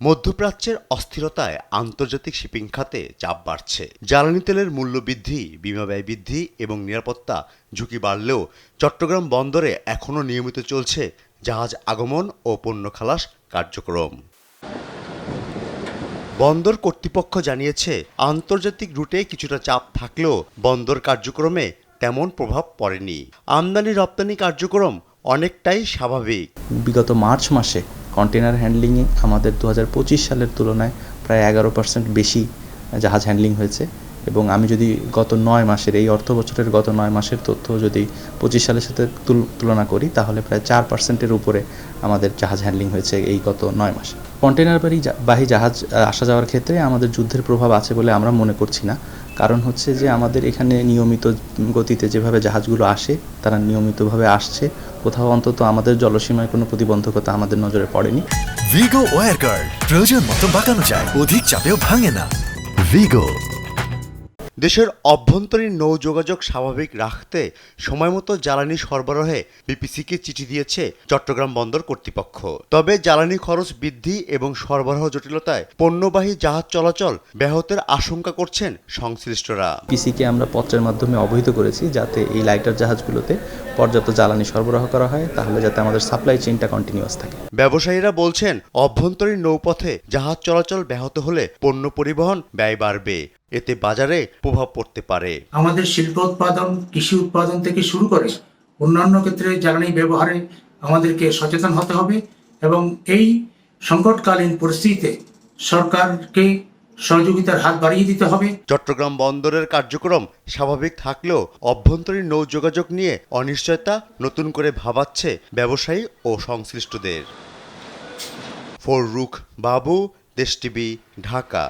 মধ্যপ্রাচ্যের অস্থিরতায় আন্তর্জাতিক শিপিং খাতে চাপ বাড়ছে। জ্বালানি তেলের মূল্য বৃদ্ধি, বিমা ব্যয় বৃদ্ধি এবং নিরাপত্তা ঝুঁকি বাড়লেও চট্টগ্রাম বন্দরে এখনও নিয়মিত চলছে জাহাজ আগমন ও পণ্য খালাস কার্যক্রম। বন্দর কর্তৃপক্ষ জানিয়েছে, আন্তর্জাতিক রুটে কিছুটা চাপ থাকলেও বন্দর কার্যক্রমে তেমন প্রভাব পড়েনি। আমদানি রপ্তানি কার্যক্রম অনেকটাই স্বাভাবিক। বিগত মার্চ মাসে কন্টেনার হ্যান্ডলিংয়ে আমাদের 2025 সালের তুলনায় প্রায় 11% বেশি জাহাজ হ্যান্ডলিং হয়েছে, এবং আমি যদি গত 9 মাসের এই অর্থ বছরের গত 9 মাসের তথ্য যদি 25 সালের সাথে তুলনা করি, তাহলে প্রায় 4%-এর উপরে আমাদের জাহাজ হ্যান্ডলিং হয়েছে এই গত 9 মাসে। কন্টেনার বাহী জাহাজ আসা যাওয়ার ক্ষেত্রে আমাদের যুদ্ধের প্রভাব আছে বলে আমরা মনে করছি না। কারণ হচ্ছে যে আমাদের এখানে নিয়মিত গতিতে যেভাবে জাহাজগুলো আসে, তারা নিয়মিতভাবে আসছে। কোথাও অন্তত আমাদের জলসীমায় কোনো প্রতিবন্ধকতা আমাদের নজরে পড়েনি। ভিগো ওয়্যার গার্ড প্রয়োজন মতো বাঁকানো যায়, অধিক চাপেও ভাঙে না। ভিগো। দেশের অভ্যন্তরীণ নৌ যোগাযোগ স্বাভাবিক রাখতে সময়মতো জ্বালানি সরবরাহে বিপিসিকে চিঠি দিয়েছে চট্টগ্রাম বন্দর কর্তৃপক্ষ। তবে জ্বালানি খরচ বৃদ্ধি এবং সরবরাহ জটিলতায় পণ্যবাহী জাহাজ চলাচল ব্যাহতের আশঙ্কা করছেন সংশ্লিষ্টরা। বিপিসিকে আমরা পত্রের মাধ্যমে অবহিত করেছি যাতে এই লাইটার জাহাজগুলোতে পর্যাপ্ত জ্বালানি সরবরাহ করা হয়, তাহলে যাতে আমাদের সাপ্লাই চেইনটা কন্টিনিউয়াস থাকে। ব্যবসায়ীরা বলছেন, অভ্যন্তরীণ নৌপথে জাহাজ চলাচল ব্যাহত হলে পণ্য পরিবহন ব্যয় বাড়বে, এতে বাজারে প্রভাব পড়তে পারে। আমাদের শিল্প উৎপাদন, কৃষি উৎপাদন থেকে শুরু করে অন্যান্য ক্ষেত্রে জ্বালানি ব্যবহারে আমাদেরকে সচেতন হতে হবে এবং এই সংকটকালীন পরিস্থিতিতে সরকারকে সহযোগিতার হাত বাড়িয়ে দিতে হবে। চট্টগ্রাম বন্দরের কার্যক্রম স্বাভাবিক থাকলেও অভ্যন্তরীণ নৌ যোগাযোগ নিয়ে অনিশ্চয়তা নতুন করে ভাবাচ্ছে ব্যবসায়ী ও সংশ্লিষ্টদের। ফররুখ বাবু, দেশ টিভি, ঢাকা।